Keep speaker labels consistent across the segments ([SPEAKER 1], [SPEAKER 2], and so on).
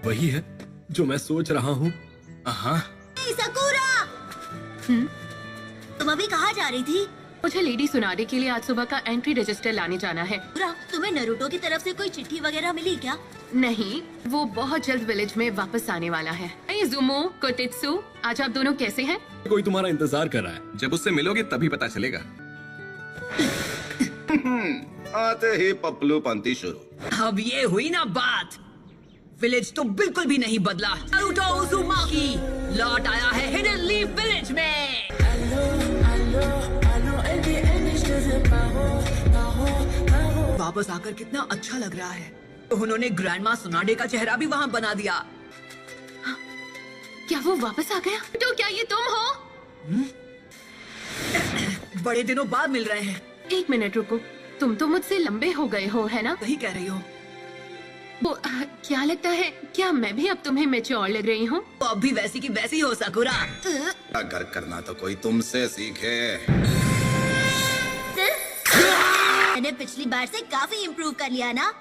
[SPEAKER 1] वही है जो मैं सोच रहा हूँ। हाँ,
[SPEAKER 2] सकुरा, तुम अभी कहाँ जा रही थी?
[SPEAKER 3] मुझे लेडी सुनाडे के लिए आज सुबह का एंट्री रजिस्टर लाने जाना है।
[SPEAKER 2] सकुरा, तुम्हें नरूटो की तरफ से कोई चिट्ठी वगैरह मिली क्या?
[SPEAKER 3] नहीं, वो बहुत जल्द विलेज में वापस आने वाला है। इजुमो, कोटेत्सु, आज आप दोनों कैसे हैं?
[SPEAKER 1] कोई तुम्हारा इंतजार कर रहा है।
[SPEAKER 4] जब उससे मिलोगे तभी पता चलेगा।
[SPEAKER 5] आते ही पपलू पंती शुरू।
[SPEAKER 6] अब ये हुई ना बात। विलेज तो बिल्कुल भी नहीं बदला। नारुतो उज़ुमाकी लौट आया है हिडन लीफ विलेज में। वापस आकर कितना अच्छा लग रहा है। तो उन्होंने ग्रैंडमा सुनाडे का चेहरा भी वहाँ बना दिया।
[SPEAKER 3] क्या वो वापस आ गया? तो क्या ये तुम हो?
[SPEAKER 6] बड़े दिनों बाद मिल रहे हैं।
[SPEAKER 3] एक मिनट रुको, तुम तो मुझसे लंबे हो गए हो, है ना?
[SPEAKER 6] सही कह रही हो।
[SPEAKER 3] वो क्या लगता है, क्या मैं भी अब तुम्हें मैच्योर लग रही हूँ?
[SPEAKER 6] तो अब भी वैसी की वैसी हो सकुरा।
[SPEAKER 5] अगर करना तो कोई तुमसे सीखे।
[SPEAKER 2] मैंने पिछली बार से काफी इम्प्रूव कर लिया ना।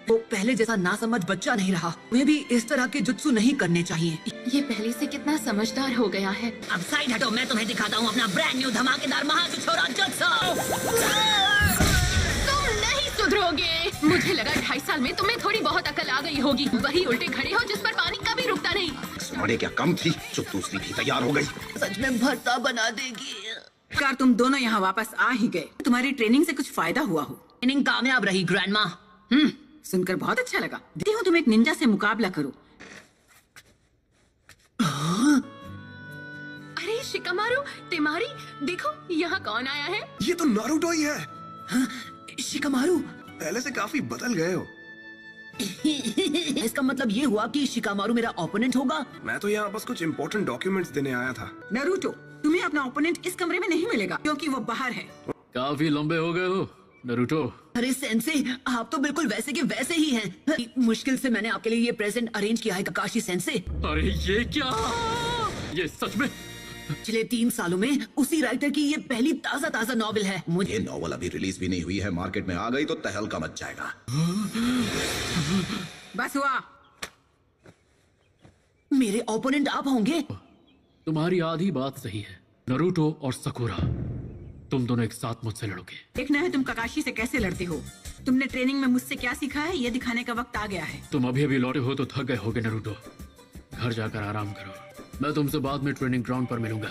[SPEAKER 6] वो पहले जैसा नासमझ बच्चा नहीं रहा। उन्हें भी इस तरह के जुत्सु नहीं करने चाहिए।
[SPEAKER 3] ये पहले से कितना समझदार हो गया है।
[SPEAKER 6] अब साइड हटो, मैं तुम्हें दिखाता हूँ अपना ब्रांड न्यू धमाकेदार महाजुछोरा जुत्सु।
[SPEAKER 3] तुम नहीं सुधरोगे। मुझे लगा 2.5 साल में तुम्हें थोड़ी बहुत अकल आ गई होगी। वही उल्टे खड़े हो जिस पर पानी कभी रुकता नहीं।
[SPEAKER 5] सुनाडे क्या कम थी जो दूसरी भी तैयार हो गई।
[SPEAKER 6] सच में भरता बना देगी।
[SPEAKER 7] कार तुम दोनों यहाँ वापस आ ही गए। तुम्हारी ट्रेनिंग से कुछ फायदा हुआ हो?
[SPEAKER 6] ट्रेनिंग कामयाब रही ग्रैंडमा।
[SPEAKER 7] सुनकर बहुत अच्छा लगा। देखती हूँ तुम एक निंजा से मुकाबला करो।
[SPEAKER 3] अरे शिकामारू, तेमारी, देखो यहाँ कौन आया है।
[SPEAKER 4] ये तो नारुतो ही है।
[SPEAKER 6] शिकामारू,
[SPEAKER 4] पहले से काफी बदल गए हो।
[SPEAKER 6] इसका मतलब ये हुआ कि शिकामारू मेरा ओपोनेंट होगा।
[SPEAKER 4] मैं तो यहाँ बस कुछ इम्पोर्टेंट डॉक्यूमेंट्स देने आया था।
[SPEAKER 7] नारुतो, तुम्हें अपना ओपोनेंट इस कमरे में नहीं मिलेगा क्योंकि वो बाहर है।
[SPEAKER 1] काफी लंबे हो गए हो नारुतो।
[SPEAKER 6] अरे सेंसे, आप तो बिल्कुल वैसे के वैसे ही हैं। मुश्किल से मैंने आपके लिए ये प्रेजेंट अरेंज किया है ककाशी सेंसे।
[SPEAKER 1] अरे ये क्या, ये सच में?
[SPEAKER 6] पिछले 3 सालों में उसी राइटर की ये पहली ताजा नॉवेल है।
[SPEAKER 5] ये नॉवल अभी रिलीज भी नहीं हुई है, मार्केट में आ गई तो तहलका मच जाएगा।
[SPEAKER 7] बस हुआ।
[SPEAKER 6] मेरे ओपोनेंट आप होंगे।
[SPEAKER 1] तुम्हारी आधी बात सही है। नारुतो और सकुरा, तुम दोनों एक साथ मुझसे लड़ोगे।
[SPEAKER 7] देखना है तुम ककाशी से कैसे लड़ते हो। तुमने ट्रेनिंग में मुझसे क्या सीखा है, ये दिखाने का वक्त आ गया है।
[SPEAKER 1] तुम अभी लौटे हो तो थक गए होगे नारुतो। घर जाकर आराम करो। मैं तुमसे बाद में ट्रेनिंग ग्राउंड पर मिलूंगा।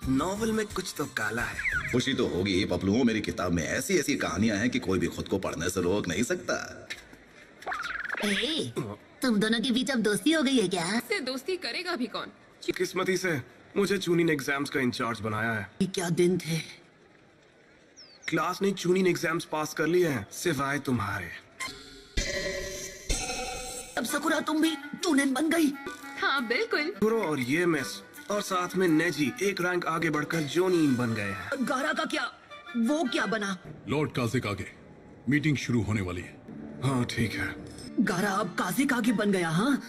[SPEAKER 4] नॉवल में कुछ तो काला है।
[SPEAKER 5] खुशी तो होगी ही पपलू, मेरी किताब में ऐसी ऐसी कहानियां हैं कि कोई भी खुद को पढ़ने से रोक नहीं सकता।
[SPEAKER 2] तुम दोनों के बीच अब दोस्ती हो गई है क्या?
[SPEAKER 3] इससे दोस्ती करेगा भी कौन?
[SPEAKER 4] किस्मती से मुझे चूनिन एग्जाम्स का इंचार्ज बनाया है।
[SPEAKER 6] ये क्या दिन थे।
[SPEAKER 4] क्लास ने चूनिन एग्जाम्स पास कर लिए हैं सिवाय तुम्हारे।
[SPEAKER 6] अब सकुरा तुम भी चूनिन बन गई।
[SPEAKER 3] हाँ बिल्कुल।
[SPEAKER 4] गुरो और ये मिस और साथ में नेजी एक रैंक आगे बढ़कर जोनीन बन गए हैं।
[SPEAKER 6] गारा का क्या, वो क्या बना?
[SPEAKER 8] लॉर्ड काजिक आगे मीटिंग शुरू होने वाली है।
[SPEAKER 4] हाँ ठीक है।
[SPEAKER 6] गारा अब काजिक आगे बन गया। हाँ,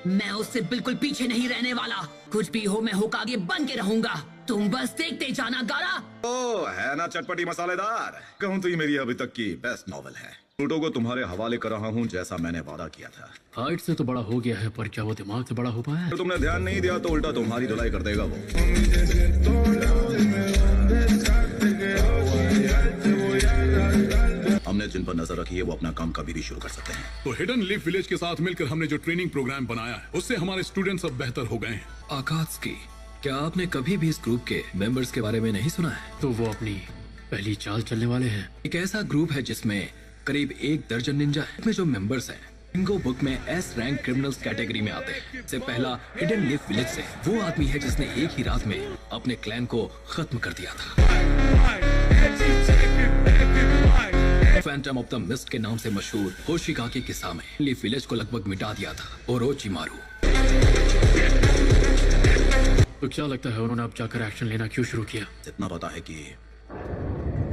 [SPEAKER 6] मैं उससे बिल्कुल पीछे नहीं रहने वाला। कुछ भी हो मैं होकागे बन के रहूंगा। तुम बस देखते जाना गारा।
[SPEAKER 5] ओ है ना चटपटी मसालेदार। कहूँ तो ये मेरी अभी तक की बेस्ट नॉवल है। नारुतो को तुम्हारे हवाले कर रहा हूँ जैसा मैंने वादा किया था।
[SPEAKER 1] हाइट से तो बड़ा हो गया है, पर क्या वो दिमाग से बड़ा हो पाया है?
[SPEAKER 5] तो तुमने ध्यान नहीं दिया तो उल्टा तुम्हारी धुलाई कर देगा वो। हमने जिन पर नजर रखी है वो अपना काम कभी भी शुरू कर सकते हैं।
[SPEAKER 8] तो हिडन लीफ विलेज के साथ मिलकर हमने जो ट्रेनिंग प्रोग्राम बनाया है उससे हमारे स्टूडेंट्स अब बेहतर हो गए हैं।
[SPEAKER 1] आकात्सुकी, क्या आपने कभी भी इस ग्रुप के मेंबर्स के बारे में नहीं सुना है? तो वो अपनी पहली चाल चलने वाले हैं। एक ऐसा ग्रुप है जिसमें करीब 1 दर्जन निंजा है। इसमें जो मेंबर्स हैं इनको बुक में एस रैंक क्रिमिनल्स कैटेगरी में आते हैं। इससे पहला हिडन लीफ विलेज से वो आदमी है जिसने एक ही रात में अपने क्लैन को खत्म कर दिया था। फैंटम ऑफ द मिस्ट के नाम से मशहूर होशिकाकी किसामे लीफ विलेज को लगभग मिटा दिया था। ओरोचिमारू। तो क्या लगता है उन्होंने अब जाकर एक्शन लेना क्यों शुरू किया?
[SPEAKER 5] इतना पता है कि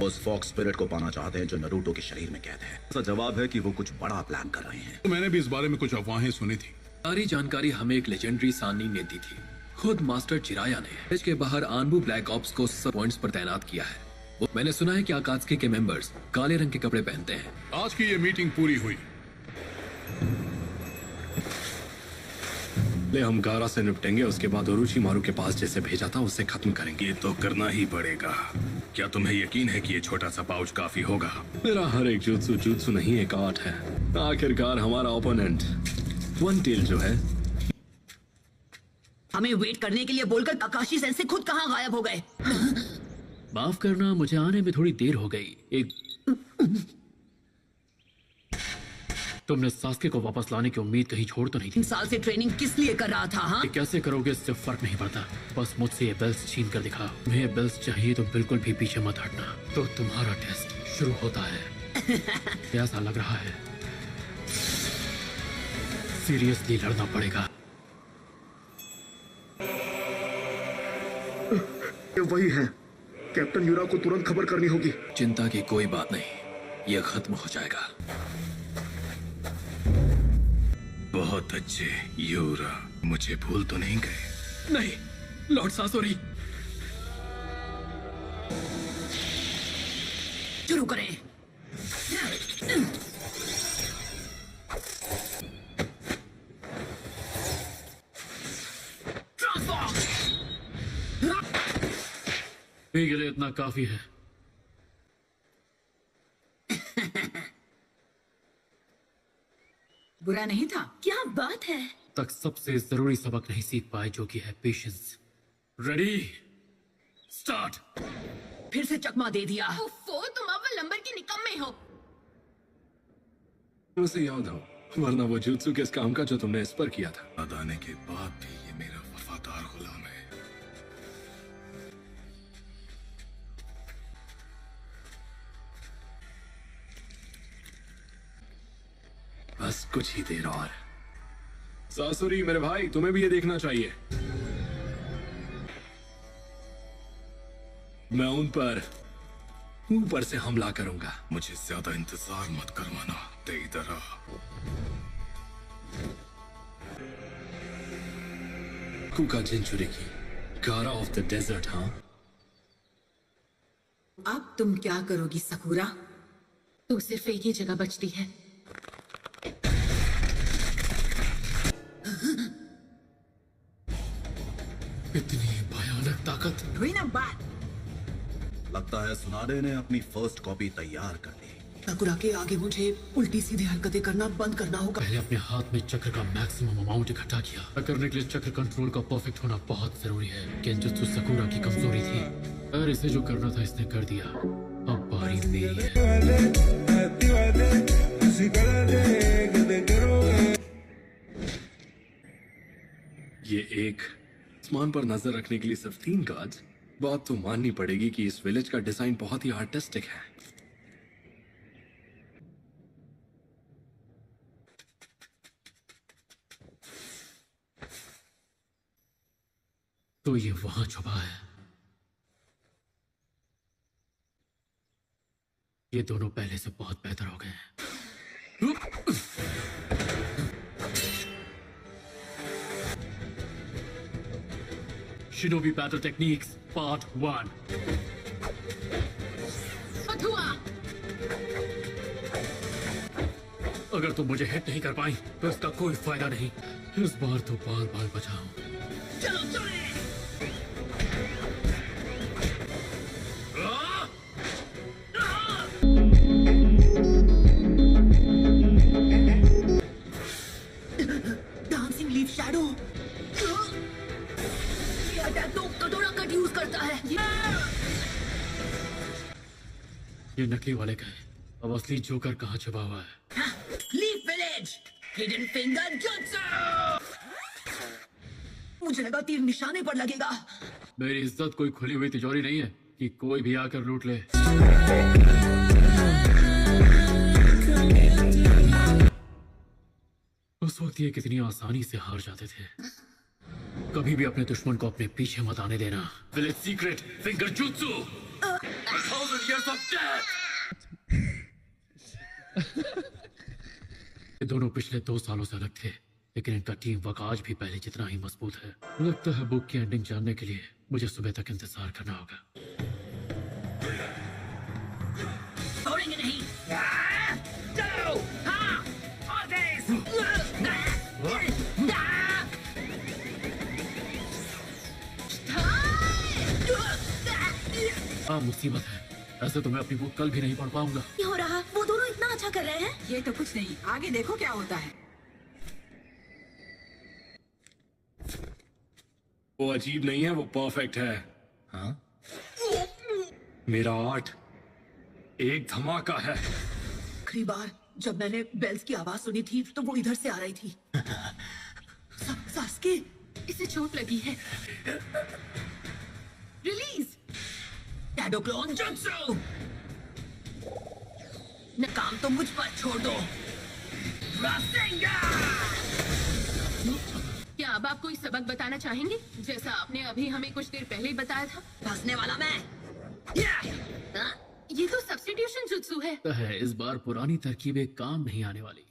[SPEAKER 5] उस फॉक्स स्पिरिट को पाना चाहते हैं जो नारुतो के शरीर में कैद है। ऐसा जवाब है कि वो कुछ बड़ा प्लान कर रहे हैं।
[SPEAKER 8] तो मैंने भी इस बारे में कुछ अफवाहें सुनी थी।
[SPEAKER 1] सारी जानकारी हमें एक लेजेंडरी सानी ने दी थी। खुद मास्टर चिराया ने विलेज के बाहर आनबू ब्लैक ऑप्स को सब पॉइंट्स पर तैनात किया है। मैंने सुना है कि आकात्सुकी के मेंबर्स काले रंग के कपड़े पहनते हैं।
[SPEAKER 8] आज की ये मीटिंग पूरी हुई।
[SPEAKER 1] पहले हम गारा से निपटेंगे, उसके बाद ओरोचिमारू के पास जैसे भेजा था उससे खत्म करेंगे।
[SPEAKER 8] ये तो करना ही पड़ेगा। क्या तुम्हें यकीन है कि ये छोटा सा पाउच काफी होगा?
[SPEAKER 1] मेरा हर एक जुत्सु जुत्सु नहीं एक आर्ट है। आखिरकार हमारा ओपोनेंट वन टेल जो है।
[SPEAKER 6] हमें वेट करने के लिए बोलकर काकाशी सेंसे खुद कहाँ गायब हो गए?
[SPEAKER 1] माफ करना, मुझे आने में थोड़ी देर हो गई। तुमने सास्के को वापस लाने की उम्मीद कहीं छोड़ तो नहीं थी?
[SPEAKER 6] 3 साल से ट्रेनिंग किस लिए कर रहा था? हाँ,
[SPEAKER 1] ये कैसे करोगे इससे फर्क नहीं पड़ता। बस मुझसे ये बेल्ट छीन कर दिखाओ। तुम्हें ये बेल्ट चाहिए तो बिल्कुल भी पीछे मत हटना। तो तुम्हारा टेस्ट शुरू होता है। कैसा लग रहा है? सीरियसली लड़ना पड़ेगा।
[SPEAKER 4] ये वही है। कैप्टन यूरा को तुरंत खबर करनी होगी।
[SPEAKER 1] चिंता की कोई बात नहीं, यह खत्म हो जाएगा।
[SPEAKER 8] बहुत अच्छे यूरा, मुझे भूल तो नहीं गए?
[SPEAKER 1] नहीं, लॉर्ड सासोरी।
[SPEAKER 6] शुरू करें।
[SPEAKER 1] ठीक है, इतना काफी है।
[SPEAKER 7] बुरा नहीं था।
[SPEAKER 2] क्या बात है?
[SPEAKER 1] तक सबसे जरूरी सबक नहीं सीख पाए, जो कि है पेशेंस। Ready, start.
[SPEAKER 6] फिर से चकमा दे दिया।
[SPEAKER 3] उफ़्फ़ो, तुम अव्वल नंबर के निकम्मे हो।
[SPEAKER 1] मुझे याद हो, वरना वो जुत्सु किस काम का जो तुमने इस पर किया था।
[SPEAKER 8] याद आने के बाद भी ये मेरा वफादार गुलाम है।
[SPEAKER 1] बस कुछ ही देर और। सासुरी मेरे भाई, तुम्हें भी ये देखना चाहिए। मैं उन पर ऊपर से हमला करूंगा।
[SPEAKER 8] मुझे ज्यादा इंतजार मत करवाना, ते इधर आ।
[SPEAKER 1] कुका जिंचुरी की गारा ऑफ द डेजर्ट। हाँ,
[SPEAKER 7] अब तुम क्या करोगी सकुरा?
[SPEAKER 3] तो सिर्फ एक ही जगह बचती है।
[SPEAKER 1] इतनी भयानक ताकत।
[SPEAKER 7] हुई ना बात।
[SPEAKER 5] लगता है सुनाडे ने अपनी फर्स्ट कॉपी तैयार कर ली।
[SPEAKER 6] सकुरा के आगे मुझे उल्टी सीधी हरकतें करना बंद करना होगा।
[SPEAKER 1] पहले अपने हाथ में चक्र का मैक्सिमम अमाउंट इकट्ठा किया। ऐसा करने के लिए चक्र कंट्रोल का परफेक्ट होना बहुत जरूरी है। केंजुत्सु सकुरा की कमजोरी थी, और इसे जो करना था इसने कर दिया। अब बारी मेरी है। ये एक आसमान पर नजर रखने के लिए सिर्फ 3 गार्ड्स। बात तो माननी पड़ेगी कि इस विलेज का डिजाइन बहुत ही आर्टिस्टिक है। तो ये वहां छुपा है। ये दोनों पहले से बहुत बेहतर हो गए हैं। Shinobi Battle Techniques Part 1।
[SPEAKER 3] अथुआ,
[SPEAKER 1] अगर तुम मुझे हिट नहीं कर पाई तो इसका कोई फायदा नहीं। इस बार तो बाल बाल बचाओ।
[SPEAKER 6] चलो चले। Dancing leaf shadow. ये अटैक तो कटोरा कट यूज करता है।
[SPEAKER 1] ये नकली वाले का है। अब असली जोकर कहाँ छुपा हुआ है?
[SPEAKER 6] Leaf village hidden finger jutsu. मुझे लगा तीर निशाने पर लगेगा।
[SPEAKER 1] मेरी इज्जत कोई खुली हुई तिजोरी नहीं है कि कोई भी आकर लूट ले। उस वक्त ये कितनी आसानी से हार जाते थे। कभी भी अपने दुश्मन को अपने पीछे मत आने देना। Village secret finger jutsu. 1000 years of death। ये दोनों पिछले 2 सालों से अलग थे, लेकिन इनका टीम वर्क आज भी पहले जितना ही मजबूत है। लगता है बुक की एंडिंग जानने के लिए मुझे सुबह तक इंतजार करना होगा।
[SPEAKER 6] छोड़ेंगे नहीं। चलो हाँ, और तेज।
[SPEAKER 1] क्या मुसीबत है। ऐसे तो मैं अपनी बुक कल भी नहीं पढ़ पाऊंगा।
[SPEAKER 2] क्या हो रहा? वो दोनों इतना अच्छा कर रहे हैं।
[SPEAKER 7] ये तो कुछ नहीं, आगे देखो क्या होता है।
[SPEAKER 1] वो अजीब नहीं है, वो परफेक्ट है। हाँ? मेरा आर्ट एक धमाका है।
[SPEAKER 6] आखिरी बार जब मैंने बेल्स की आवाज सुनी थी तो वो इधर से आ रही थी। सास्के,
[SPEAKER 3] इसे चोट लगी है। रिलीज।
[SPEAKER 6] Shadow clone jutsu. न काम तो मुझ पर छोड़ दो। रासेंगा!
[SPEAKER 3] क्या अब आप कोई सबक बताना चाहेंगे, जैसा आपने अभी हमें कुछ देर पहले ही बताया था?
[SPEAKER 6] फंसने वाला मैं।
[SPEAKER 3] ये तो सब्स्टिट्यूशन जुत्सु है।
[SPEAKER 1] इस बार पुरानी तरकीबें काम नहीं आने वाली।